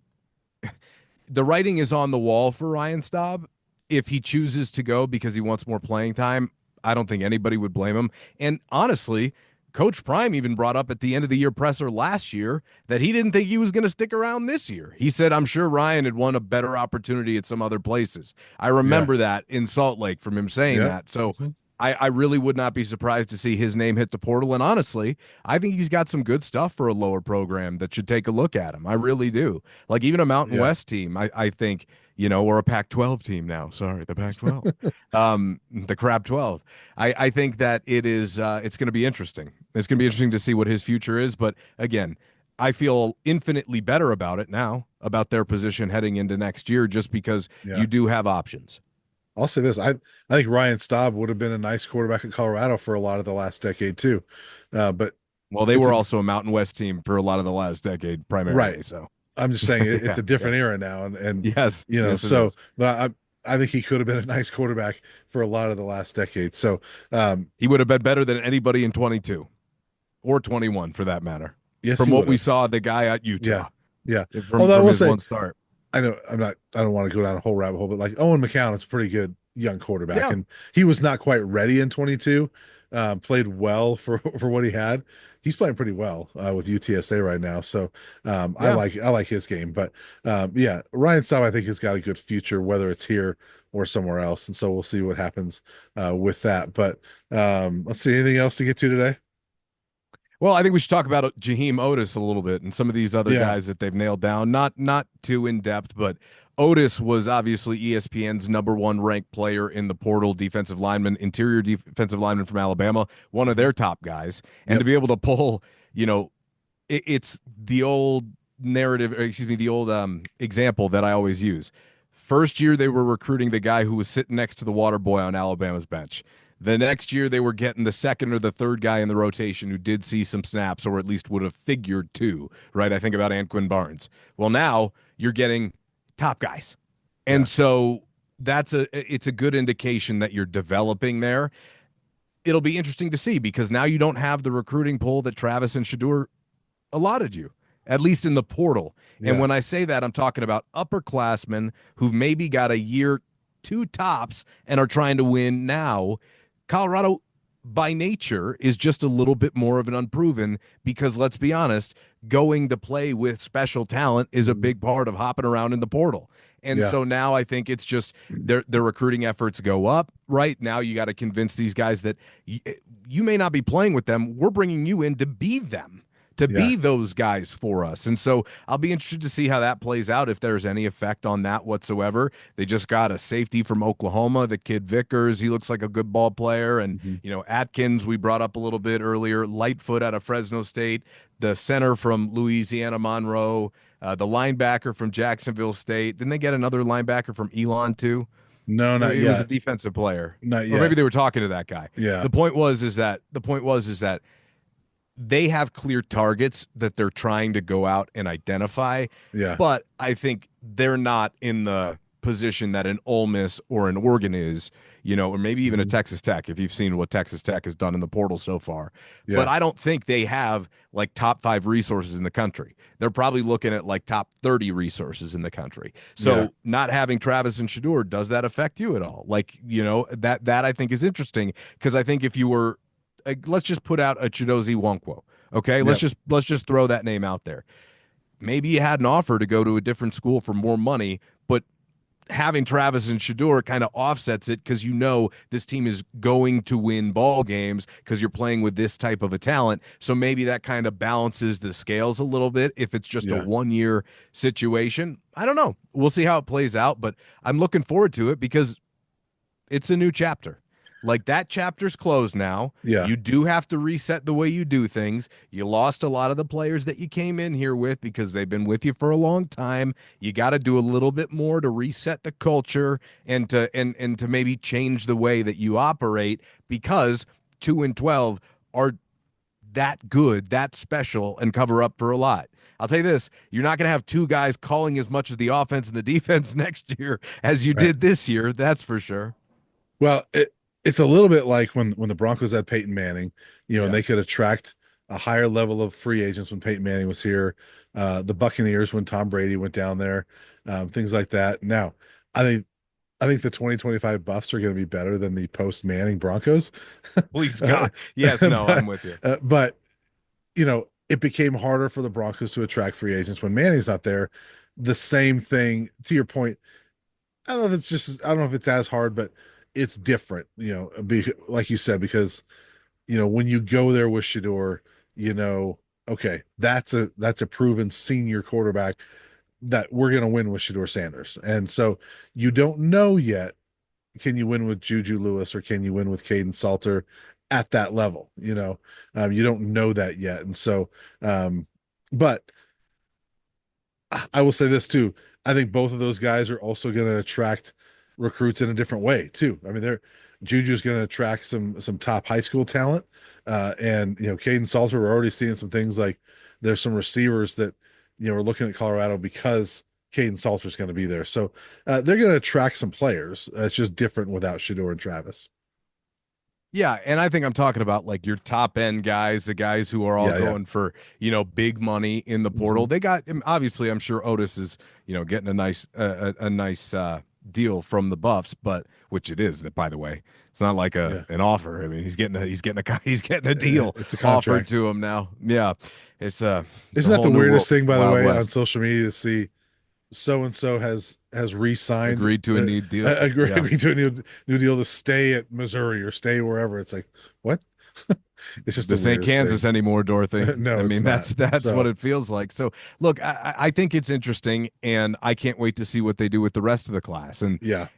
the writing is on the wall for Ryan Staub. If he chooses to go because he wants more playing time, I don't think anybody would blame him. And honestly, Coach Prime even brought up at the end of the year presser last year that he didn't think he was going to stick around this year. He said, I'm sure Ryan had won a better opportunity at some other places. I Yeah. remember that in Salt Lake from him saying Yep. that. So Mhm. I really would not be surprised to see his name hit the portal. And honestly, I think he's got some good stuff for a lower program that should take a look at him. I really do. Like even a Mountain Yeah. West team, I think, or a Pac 12 team now. Sorry, the Pac 12, the Crab 12. I think that it's going to be interesting. It's going to be interesting to see what his future is. But again, I feel infinitely better about it now, about their position heading into next year, just because Yeah. you do have options. I'll say this. I think Ryan Staub would have been a nice quarterback in Colorado for a lot of the last decade too. But Well, they it's were a also a Mountain West team for a lot of the last decade, right. primarily. So, I'm just saying it's yeah, a yeah. different era now, and Yes, it so is. but I think he could have been a nice quarterback for a lot of the last decade. So He would have been better than anybody in 22 or 21 for that matter. yes, From he what would we have. saw the guy at Yeah, Utah yeah. from Although I from will his say one start. I don't want to go down a whole rabbit hole, but like Owen McCown is a pretty good young quarterback, Yeah, and he was not quite ready in 22. Played well for for what he had. He's playing pretty well with UTSA right now, so yeah. I like his game. But yeah, Ryan Staub I think has got a good future, whether it's here or somewhere else, and so we'll see what happens with that. But let's see, anything else to get to today? Well, I think we should talk about Jaheim Otis a little bit and some of these other Yeah, guys that they've nailed down. Not too in depth, but Otis was obviously ESPN's number one ranked player in the portal, defensive lineman, interior defensive lineman from Alabama, one of mhm. their top guys. And to Yep, be able to pull, you know, it's the old narrative, or excuse me, the old example that I always use. First year, they were recruiting the guy who was sitting next to the water boy on Alabama's bench. The next year, they were getting the second or the third guy in the rotation who did see some snaps, or at least would have figured to, right? I think about Anquin Barnes. Well, now you're getting top guys. yeah, And so it's a good indication that you're developing there. It'll be interesting to see because now you don't have the recruiting pool that Travis and Shadur allotted you, at least in the portal. And yeah, when I say that, I'm talking about upperclassmen who've maybe got a year, two tops, and are trying to win now. Colorado, by nature, is just a little bit more of an unproven because let's be honest, going to play with special talent is a mhm, big part of hopping around in the portal. And yeah, so now I think it's just their recruiting efforts go up. Right now, you got to convince these guys that you may not be playing with them. We're bringing you in to be them, to yeah, be those guys for us. And so I'll be interested to see how that plays out, if there's any effect on that whatsoever. They just got a safety from Oklahoma, the kid Vickers. He looks like a good ball player. And, mhm. Atkins, we brought up a little bit earlier, Lightfoot out of Fresno State, the center from Louisiana Monroe, the linebacker from Jacksonville State. Didn't they get another linebacker from Elon too? No, not It was a yet, defensive player. not Or maybe yet. they were talking to that guy. Yeah, The point was is that they have clear targets that they're trying to go out and identify, yeah, but I think they're not in the position that an Ole Miss or an Oregon is, or maybe even a mhm, Texas Tech, if you've seen what Texas Tech has done in the portal so far. But yeah, I don't think they have like top 5 resources in the country. They're probably looking at like top 30 resources in the country. yeah, So not having Travis and Shadur, does that affect you at all? Like, that I think is interesting because I think if you were let's just put out a Chidozie Wonkwo. Okay, let's yep, just throw that name out there. Maybe you had an offer to go to a different school for more money, but having Travis and Shadur kind of offsets it because this team is going to win ball games because you're playing with this type of a talent. So maybe that kind of balances the scales a little bit if it's just a yeah, 1 year situation. I don't know. We'll see how it plays out, but I'm looking forward to it because it's a new chapter. Like that chapter's closed now. yeah, You do have to reset the way you do things. You lost a lot of the players that you came in here with because they've been with you for a long time. You got to do a little bit more to reset the culture and to maybe change the way that you operate because 2 and 12 are that good, that special, and cover up for a lot. I'll tell you this, you're not going to have two guys calling as much of the offense and the defense next year as you right. did this year. That's for sure. Well, it's a little bit like when the Broncos had Peyton Manning, and Yeah. they could attract a higher level of free agents when Peyton Manning was here. The Buccaneers when Tom Brady went down there, things like that. Now, I think I think the 2025 Buffs are going to be better than the post Manning Broncos. Please uh, God. Yes, no, I'm but with you. but it became harder for the Broncos to attract free agents when Manning's not there. The same thing to your point. I don't know if it's as hard, but it's different, like you said, because when you go there with Shador, you know, okay, that's a proven senior quarterback that we're going to win with Shadur Sanders. And so you don't know yet, can you win with Juju Lewis or can you win with Kaden Salter at that level? You don't know that yet. And so, but I will say this too. I think both of those guys are also going to attract recruits in a different way too. I mean, they're Juju's going to attract some top high school talent, and Kaden Salter. We're already seeing some things like there's some receivers that are looking at Colorado because Kaden Salter's going to be there. So they're going to attract some players. It's just different without Shador and Travis. Yeah, and I think I'm talking about like your top end guys, the guys who are all Yeah, yeah. going for, big money in the portal. Hmm. They got obviously I'm sure Otis is, getting a nice deal from the Buffs, but which it is, by the way. It's not like a Yeah. an offer. I mean, he's getting a deal It's a offered contract. to him now. Yeah. It's a Isn't that whole the new world. weirdest thing, It's the by the Wild way, on West. social media to see so and so has re-signed, Agreed to a new deal. agree, Yeah. agreed to a new deal to stay at Missouri or stay wherever. It's like, what? It's just the This ain't weirdest thing. Kansas anymore, Dorothy. I No, it's mean, not. that's what So it feels like. So, look, I think it's interesting, and I can't wait to see what they do with the rest of the class. And yeah,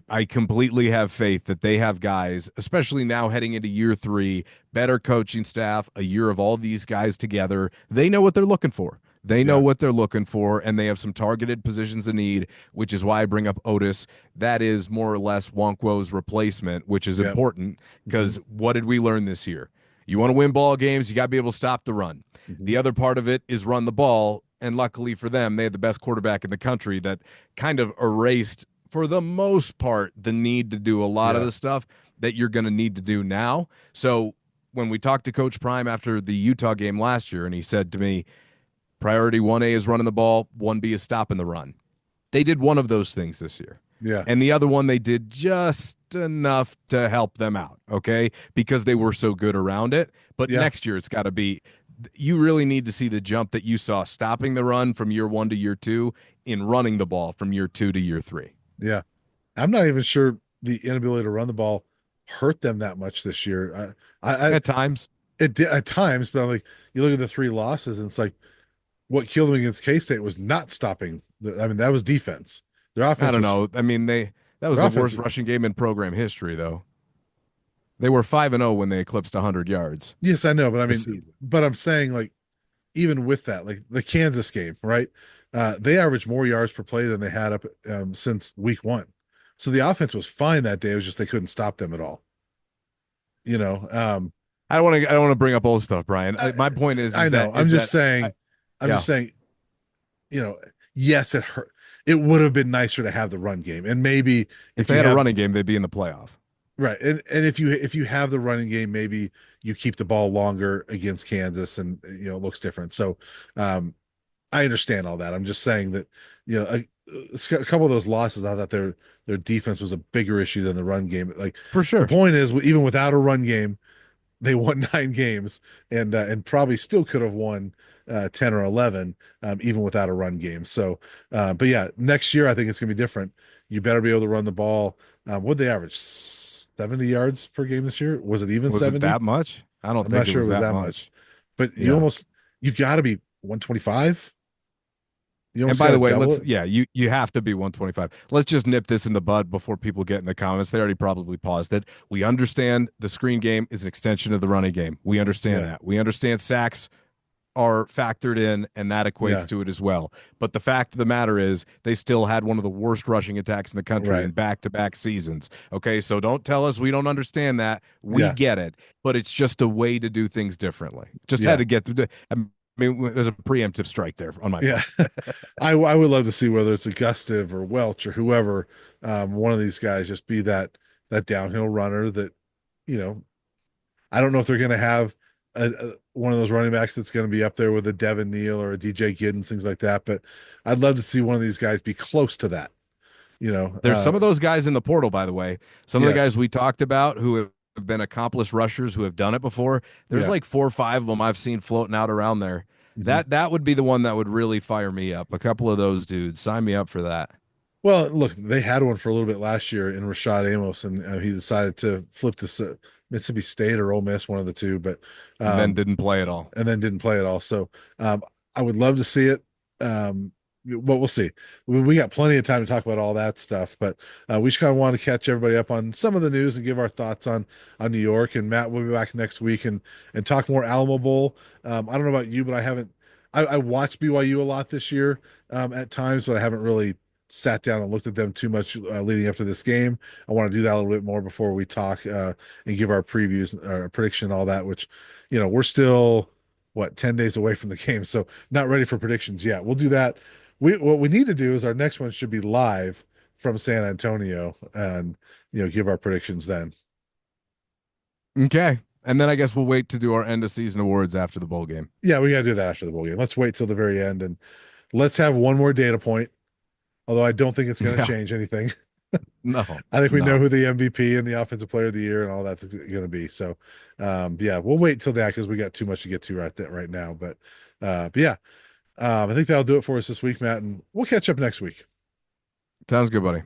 I completely have faith that they have guys, especially now heading into year three, better coaching staff, a year of all these guys together. They know what they're looking for. They know yeah, what they're looking for, and they have some targeted positions of need, which is why I bring up Otis. That is more or less Wonkwo's replacement, which is yeah. important Hmm. because what did we learn this year? You want to win ball games, you got to be able to stop the run. Hmm. The other part of it is run the ball. And luckily for them, they had the best quarterback in the country that kind of erased, for the most part, the need to do a lot of Yeah, the stuff that you're going to need to do now. So when we talked to Coach Prime after the Utah game last year, and he said to me, priority 1A is running the ball, 1B is stopping the run. They did one of those things this year. yeah, And the other one they did just enough to help them out, okay? Because they were so good around it. But yeah, next year it's got to be you really need to see the jump that you saw stopping the run from year 1 to year 2 in running the ball from year 2 to year 3. yeah. I'm not even sure the inability to run the ball hurt them that much this year. I At times, it did at times, but I'm like, you look at the three losses, and it's like what killed them against K State was not stopping. I mean, that was defense. Their I offense don't was know. I mean, that was their the offense. worst rushing game in program history though. They were 5-0 when they eclipsed 100 yards Yes, I know, but I this mean, season. but I'm saying like even with that, like the Kansas game, right? They averaged more yards per play than they had up since week one. So the offense was fine that day. It was just they couldn't stop them at all. You know, I don't want to bring up old stuff, Brian. I, My point is I is that know. is that I'm yeah. just saying, you know, yes, it hurt. It would have been nicer to have the run game, and maybe If if they you had a have running game, they'd be in the playoff. right, and if you have the running game, maybe you keep the ball longer against Kansas, and it looks different. So, um, I understand all that. I'm just saying that, a couple of those losses, I thought their defense was a bigger issue than the run game. Like For the sure. point is, even without a run game, they won 9 games, and probably still could have won 10 or 11, even without a run game. So, but yeah, next year I think it's gonna be different. You better be able to run the ball. What they average 70 yards per game this year? Was it even Was it 70? that much? I don't I'm think not it sure it was was that that much, much. but Yeah. you've got to be 125. You And almost by got to the way, double it. you have to be 125. Let's just nip this in the bud before people get in the comments. They already probably paused it. We understand the screen game is an extension of the running game. We understand Yeah, that. We understand sacks are factored in, and that equates yeah, to it as well. But the fact of the matter is, they still had one of the worst rushing attacks in the country right. in back-to-back seasons. Okay, so don't tell us we don't understand that. We Yeah, get it, but it's just a way to do things differently. Just had yeah, to get through. I mean, there's a preemptive strike there on my yeah. part. I would love to see whether it's a Gustive or Welch or whoever, one of these guys just be that downhill runner that, you know, I don't know if they're going to have one of those running backs that's going to be up there with a Devin Neal or a DJ Giddens, things like that. But I'd love to see one of these guys be close to that. You know, There's some of those guys in the portal, by the way. Some of the guys yes, we talked about who have been accomplished rushers who have done it before. There's yeah. like 4 or 5 of them I've seen floating out around there. Mhm. That would be the one that would really fire me up. A couple of those dudes. Sign me up for that. Well, look, they had one for a little bit last year in Rashad Amos, and he decided to flip to Mississippi State or Ole Miss, one of the two, but And then um, didn't play at all. and then didn't play at all. So I would love to see it. Um, but we'll see. We got plenty of time to talk about all that stuff, but we just kind of want to catch everybody up on some of the news and give our thoughts on New York. And Matt will be back next week and talk more Alamo Bowl. I don't know about you, but I haven't. I watched BYU a lot this year at times, but I haven't really sat down and looked at them too much leading up to this game. I want to do that a little bit more before we talk and give our previews, prediction, all that. Which, we're still what 10 days away from the game, so not ready for predictions yet. We'll do that. What we need to do is our next one should be live from San Antonio, and give our predictions then. Okay. And then I guess we'll wait to do our end of season awards after the bowl game. Yeah, we got to do that after the bowl game. Let's wait till the very end, and let's have one more data point. Although I don't think it's going to Yeah. change anything. No. I think we know No. who the MVP and the Offensive Player of the Year and all that's going to be. So, yeah, we'll wait till that because we got too much to get to right now. But yeah, I think that'll do it for us this week, Matt, and we'll catch up next week. Sounds good, buddy.